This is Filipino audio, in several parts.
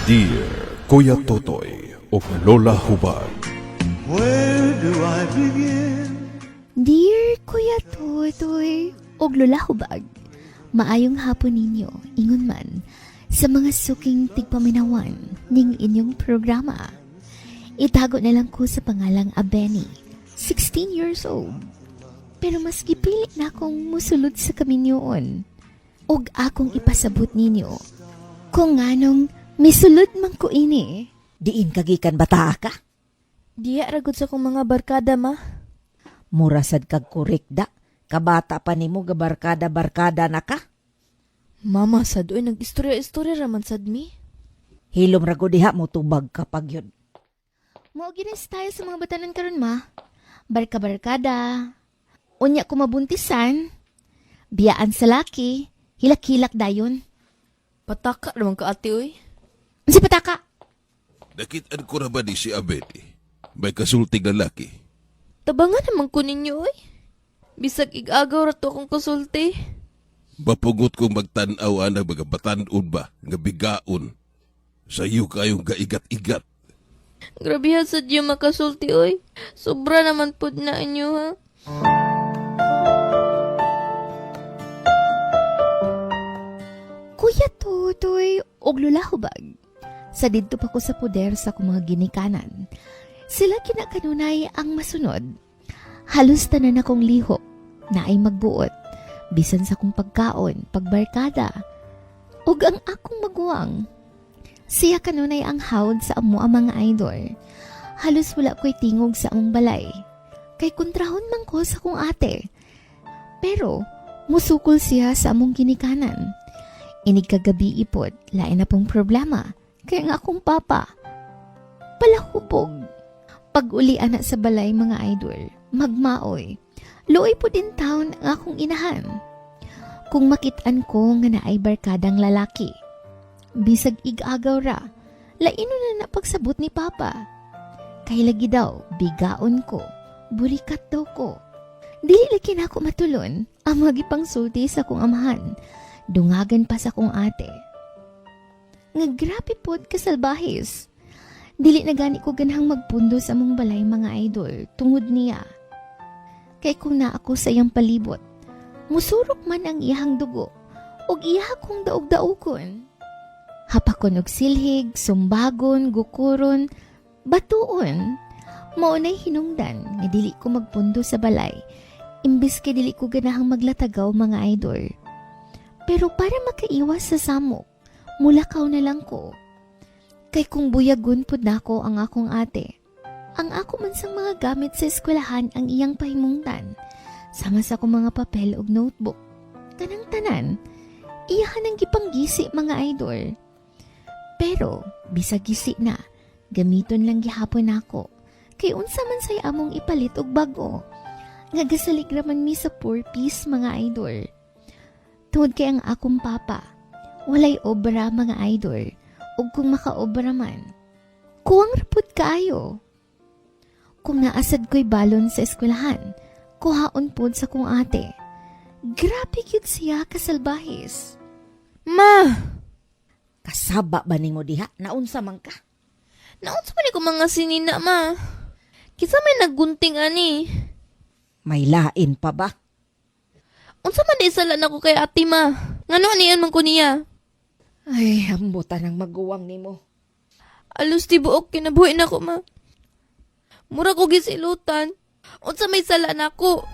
Dear Kuya Totoy o Lola Hubad. Where do I begin? Dear Kuya Totoy og Lola Hubag, maayong hapon ninyo, ingon man, sa mga suking tigpaminawan ning inyong programa. Itago na lang ko sa pangalang Abeni, 16 years old. Pero mas gipili na akong musulod sa kaminyoon. Og akong ipasabot ninyo, kung anong misulod man ko ini. Diin kagikan bata ka? Diya ragod sa kong mga barkada, ma. Murasad kag kurikda. Kabata pa nimo gabarkada-barkada na ka? Mama, sad, oy, nag-istorya-istorya raman sad mi. Hilom rago diha mo tubag kapag yun. Mauginas tayo sa mga batanan karon ma. Barka-barkada. Unya ko mabuntisan. Biyaan sa laki. Hilak-hilak dayon. Pataka naman ka, ate, oy. Si Pataka. Nakitaan ko na ba ni si Abedi? May kasulting lalaki. Tabangan naman ko ninyo, oy. Bisag igagaw rato akong konsulti. Mapungot kong magtanaw ang mga batanon ba nga bigaon. Sa iyo kayong gaigat-igat. Grabihan sa diyo makasulti, oy. Sobra naman po na inyo, ha. Kuya Totoy og Lola Hubag. Sa didto pa ko sa poder sa akong mga ginikanan. Sila kinakanunay ang masunod. Halos tanan akong lihok na ay magbuot. Bisan sa akong pagkaon, pagbarkada. Ug ang akong maguwang. Siya kanunay ang hawd sa amo ang mga idol. Halos wala ko'y tingog sa among balay. Kay kontrahon man ko sa akong ate. Pero, musukol siya sa among ginikanan. Inig kagabi ipod, lain na pong problema. Kaya nga akong papa. Palahupog. Pag uli anak sa balay mga idol, magmaoy. Luoy po din taon ang akong inahan. Kung makitaan ko nga naay barkadang lalaki. Bisag igagaw ra, laino na napagsabot ni papa. Kay lagi daw, bigaon ko, burikat daw ko. Dili lagi na ako matulon, ang magipang sulti sa kong amahan. Dungagan pa sa kong ate. Nga grabe pod kasalbahis. Dili na gani ko ganhang magpundo sa mong balay mga idol, tungod niya. Kay kung na ako sa iyang palibot, musurok man ang iyahang dugo, og iyaha kong daog-daogon. Hapakon og silhig, sumbagon, gukuron, batuon. Maunay hinungdan nga dili ko magpundo sa balay, imbis kay dili ko ganahang maglatagaw mga idol. Pero para makaiwas sa samok, mulakaw na lang ko. Kay kung buyagon pud nako ang akong ate, ang ako man sang mga gamit sa eskwelahan ang iyang pahimungtan, sama sa akong mga papel ug notebook. Tanang-tanan, iyahan ang gipanggisi mga idol. Pero, bisag gisi na, gamiton lang gihapon nako. Kay unsa man say among ipalit og bag-o. Nga gasalig raman mi sa 4 piece mga idol. Tungod kay ang akong papa, walay obra mga idol, ug kung makaobra man, kuwang rapod kaayo. Kung naasad ko'y balon sa eskwelahan, kuhaon pod sa kong ate. Grabe gyud siya kasalbahis. Ma! Kasaba ba nimo diha? Naunsa man ka? Naunsa man ko mga sinina, ma. Kisa may naggunting ani. May lain pa ba? Unsa man di sala na ko kay ate, ma. Ngano aniyan man ko niya? Ay, ambutan ang maguwang nimo. Alos ti buok kinabuhi na ko, ma. Mura ko gisilutan. Unsa may sala na ko?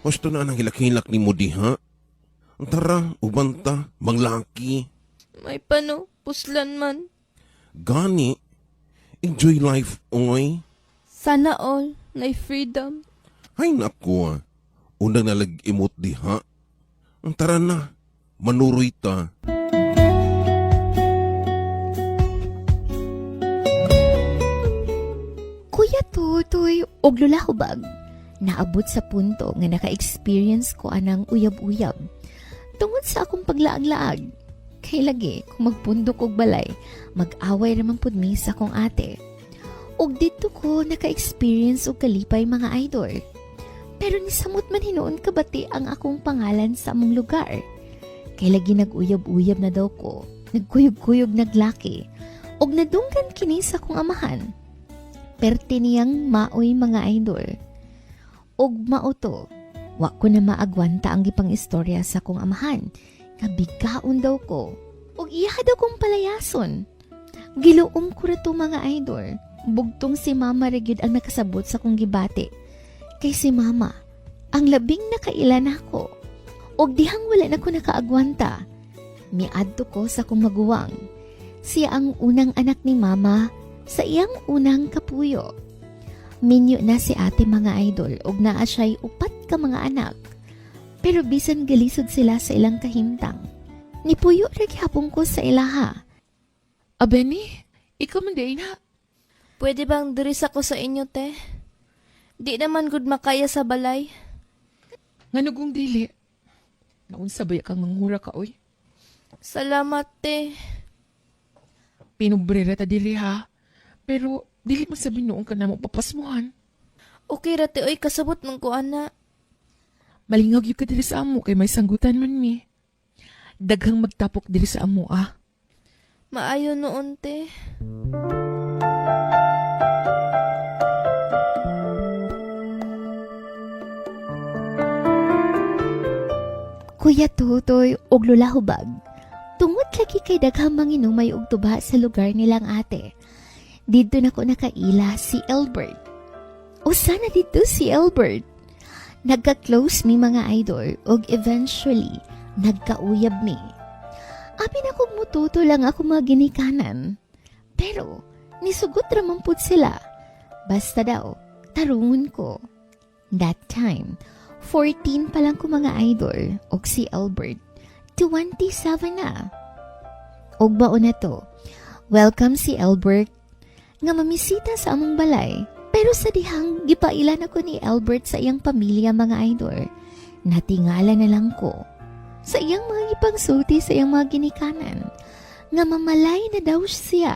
Gusto na nang hilak-hilak ni mo diha? Ang tara, ubanta, manglaki. May pano, puslan man. Gani, enjoy life, oy. Sana all, na freedom. Ay naku, unang nalag-imot diha. Ang tara na, manuroy ta. Kuya Totoy og Lola Hubag, naabot sa punto nga naka-experience ko anang uyab-uyab tungod sa akong paglaag-laag. Kay lagi, kung magpundok og balay, mag-away raman pud mi sa akong ate. Og dito ko naka-experience og kalipay mga idol. Pero nisamot man hinoon kabati ang akong pangalan sa among lugar. Kay lagi nag-uyab-uyab na daw ko, nagkuyog-kuyog naglaki, og nadunggan kini sa akong amahan. Perte niyang maoy mga idol. Og mauto, wa ko na maagwanta ang gipang istorya sa akong amahan. Kabigaon daw ko, og iya daw kong palayason. Giluom ko rato mga idol. Bugtong si Mama Regid ang nakasabot sa kong gibati. Kay si Mama, ang labing nakailan ako. Og dihang wala na ko nakaagwanta. Miadto ko sa kong maguwang. Siya ang unang anak ni Mama sa iyang unang kapuyo. Minyo na si ate mga idol og naa siya'y upat ka mga anak. Pero bisan galisod sila sa ilang kahimtang. Nipuyo ra gihapon ko sa ilaha. Benny, ikaw man din ha. Pwede bang diris ako sa inyo, te? Di naman gud makaya sa balay. Nga nagong dili. Naunsa ba kang mangura ka, oy? Salamat, te. Pinubrera ta dili ha. Pero dili mo sabihin noong ka na mo papasmuhan. Okay ra, te, oy, kasabot mong ko, ana. Malingag yung ka dili sa amo kay may sanggutan man mi. Daghang magtapok dili sa amo ah. Maayo noon, te. Kuya Tutoy og Lola Hubag, tungod lagi kay daghang manginumay og tuba sa lugar nilang ate. Dito na ko nakaila si Albert. O sana dito si Albert. Nagka-close mi mga idol og eventually nagkauyab mi. Abi na kong mututo lang ako mga ginikanan. Pero nisugot ramang pud sila. Basta daw, tarungon ko. That time, 14 pa lang ko mga idol, og si Albert, 27 na. Og baon na to, welcome si Albert, nga mamisita sa among balay. Pero sa dihang, gipailan ako ni Albert sa iyang pamilya mga idol. Natingala na lang ko. Sa iyang mga ipangsulti sa iyang mga ginikanan, nga mamalay na daw siya.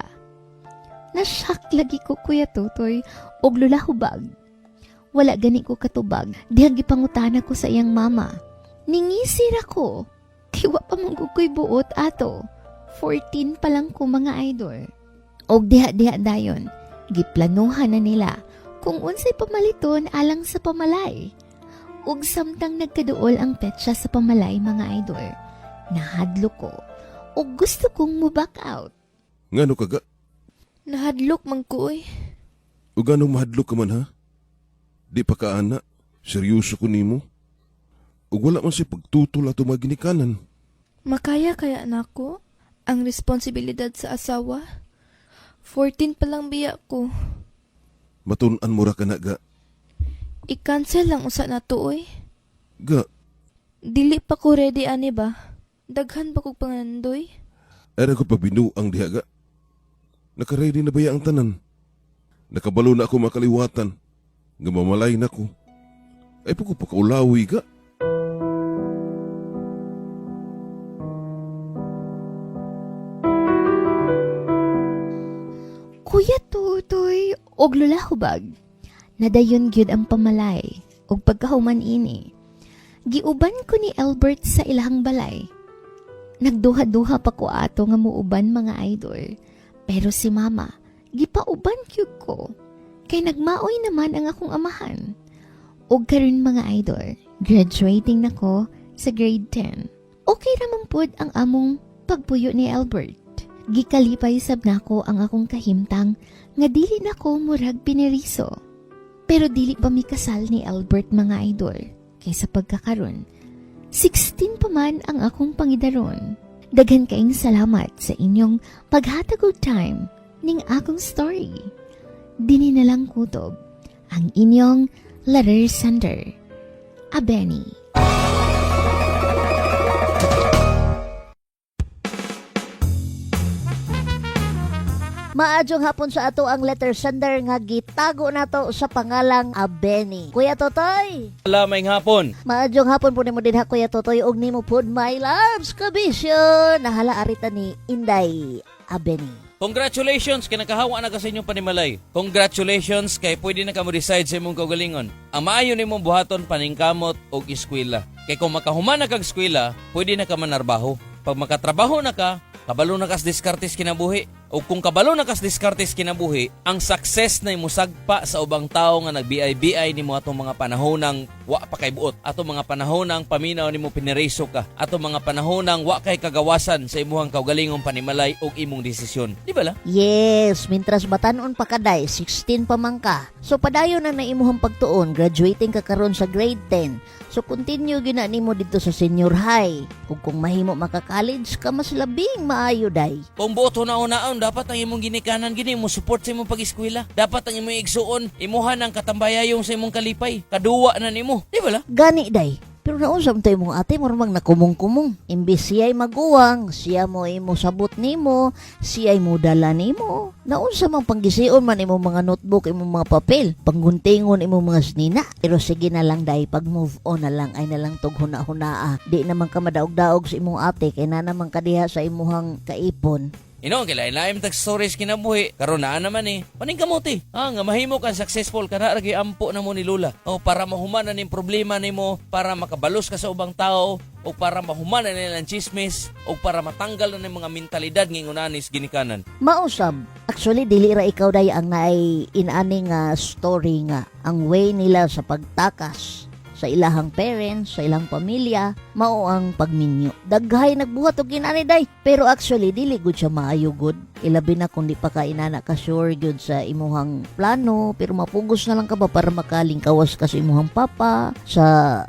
Nasyak lagi ko Kuya Tutoy, og Lola Hubag. Wala gani ko katubag, dihang gipangutana ko sa iyang mama. Ningisir ako, kiwa pa mong kukoy buot ato. 14 pa lang ko mga idol. Og diha-diha dayon, giplanuhan na nila kung unsay pamaliton alang sa pamalay. Ug samtang nagkaduol ang petsa sa pamalay mga idol, nahadlo ko ug gusto kong mo-back out. Ngano kaga? Nahadlok man ko, oy. O ganong mahadlok ka man ha? Di pa ka ana, seryoso ko nimo. Ug wala man si pagtutol ato mga ginikanan. Makaya kaya nako ang responsibilidad sa asawa. 14 pa lang biya ko. Matun-an mo ra ka na ga. I-cancel lang usa na to, oy. Ga, Dili pa ko ready, ani ba? Daghan pa kong pangandoy. era ko pabinuang diha ga. Nakaready na ba ya ang tanan? Nakabalo na ako makaliwatan. Nga mamalay na ko. Ay pa ko pakaulawi ga. Kuya Tutoy og Lola Hubag, nadayon gyud ang pamalay og pagkahuman ini. Giuban ko ni Albert sa ilahang balay. Nagduha-duha pa ko ato nga muuban mga idol. Pero si Mama, gipauban gyud ko. Kay nagmaoy naman ang akong amahan. Og karon mga idol, graduating na ko sa grade 10. Okay raman pod ang among pagpuyo ni Albert. Gikalipay sab nako ang akong kahimtang nga dili nako murag piniriso. Pero dili pa mi kasal ni Albert mga idol. Kaysa pagkakaron, 16 pa man ang akong pangidaron. Daghan kaayong salamat sa inyong paghatag og time ning akong story. Dini na lang kutob ang inyong letter sender, Benny. Maadjong hapon sa ato ang letter sender nga gitago nato sa pangalang Benny. Kuya Totoy, Malamay hapon. maadjong hapon po nimo din ha Kuya Totoy og nimo pod my loves kabisyon. Nahala arita ni Inday Benny. Congratulations kay nakahawa na ka sa inyong panimalay. Congratulations kay pwede na ka mo decide sa imong kaugalingon. Ang maayo nimong buhaton paningkamot o eskwela. Kay kung makahuman na kag eskwela, pwede na ka manarbaho. Pag makatrabaho na ka, kabalo na kas diskartes kinabuhi. O kung kabalo na kas diskartes kinabuhi, ang success na imusagpa sa ubang tao nga nagbiay-biay nimo atong mga panahon ng wa pa kay buot, atong mga panahon ng paminaw nimo pinireso ka, atong mga panahon ng wa kay kagawasan sa imuhang kaugalingong panimalay o imong desisyon. Di ba la? Yes, mintras batanon pa kaday, 16 pa man ka. So padayon na imuhang pagtuon, graduating ka karon sa grade 10. So continue gina nimo dito sa senior high. Kung mahimo maka-college ka, mas labing maayo day. Kung buot una-unaon, dapat ang imong ginikanan gini mo support sa imong pag-eskwela. Dapat ang imong igsuon, imuhan ang katambayayong sa imong kalipay. Kaduwa na nimo. Di ba la? Gani day. Pero nausap tayo mong ate, marumang nakumong-kumong. Imbis siya'y maguwang, siya mo imo sabot nimo, siya'y mo dala nimo. Nausap mang panggisiyon man imo mga notebook, imo mga papel, pangguntingon imo mga snina. Pero sige na lang day, pag move on na lang, ay na lang tog huna-hunaa. Di naman ka madaog-daog sa imong ate, kaya na naman kadiha sa imuhang kaipon. Kailain-laim tag stories kinabuhi. Karon na naman Paning kamuti. Nga mahimo kang successful kana ragi ampo na mo ni Lola. O para mahumanan ning problema nimo, para makabalos ka sa ubang tao, o para mahumanan nilang chismis, o para matanggal na ng mga mentalidad ng unanis ginikanan. Mausab. Actually, dili ra ikaw day ang naay inani nga story nga. Ang way nila sa pagtakas sa ilahang parents, sa ilang pamilya, mao ang pagminyo. Daghay nagbuhat og ginani day, pero actually dili gud siya maayo gud. Ilabi na kung di pa ka inana ka sure gud sa imuhang plano, pero mapugos na lang ka ba para makalingkawas ka sa imuhang papa, sa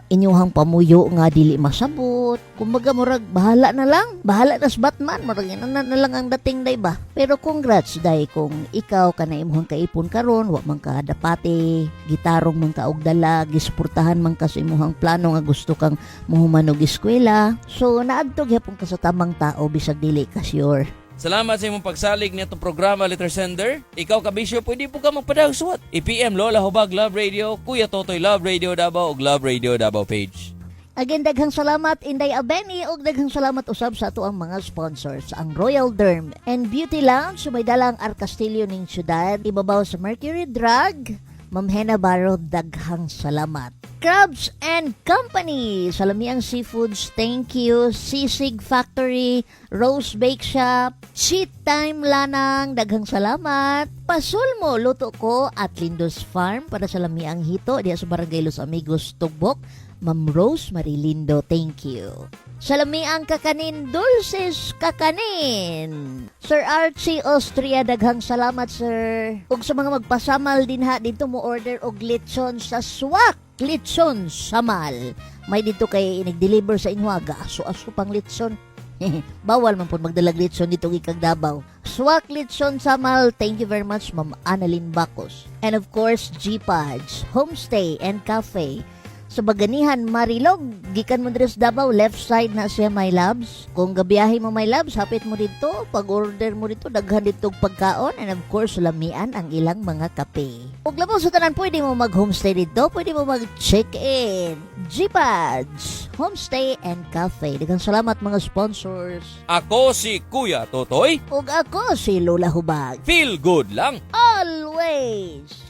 inyuhang pamuyo nga dili masabot. Kumbaga murag bahala na lang, bahala na sa Batman, murag na lang ang dating day ba. Pero congrats day kung ikaw ka na imuhang kaipon karon, wa man ka dapati, gitarong man ka og dala, gisuportahan man ka sa imuhang plano nga gusto kang muhuman og eskwela. So naadtog gyapon ka sa tamang tao bisag dili ka sure. Salamat sa imong pagsalig nitong programa, Letter Sender. Ikaw, Kabisyo, pwede po ka magpadagsuwat. I-PM Lola Hubag Love Radio, Kuya Totoy Love Radio Davao, ug Love Radio Davao page. Again, daghang salamat Inday Abeni ug daghang salamat usab sa ato ang mga sponsors, ang Royal Derm and Beauty Lounge, may dalang Arcastillo ning syudad, ibabaw sa Mercury Drug. Ma'am Hena Barro, daghang salamat. Crabs and Company, Salamiang Seafoods, thank you. Sisig Factory, Rose Bake Shop, Cheat Time Lanang, daghang salamat. Pasulmo, luto ko at Lindos Farm para sa Lamiang Hito, diya sa Barangay Los Amigos, Tugbok. Ma'am Rose Marilindo, thank you. Salamiang Kakanin, Dulces Kakanin. Sir Archie Austria, daghang salamat sir. Ug sa mga magpasamal din ha, dito mo order og lechon sa Swak. Lechon Samal. May dito kay nag-deliver sa inyo aga. Aso pang lechon. Bawal man po magdalag lechon dito kay Davao. Swak Lechon Samal, thank you very much Ma'am Annalyn Bacos. And of course, G-Pods, Homestay and Cafe. Sa Baganihan, Marilog, gikan mo dito sa Davao, left side na siya, my loves. Kung gabiyahe mo, my loves, hapit mo dito, pag-order mo dito, daghan dito pagkaon, and of course, lamian ang ilang mga kape. Ug labaw sa tanan, pwede mo mag-homestay dito, pwede mo mag-check-in. G-Pods, Homestay and Cafe. Daghang salamat mga sponsors. Ako si Kuya Totoy. Ug ako si Lola Hubag. Feel good lang. Always!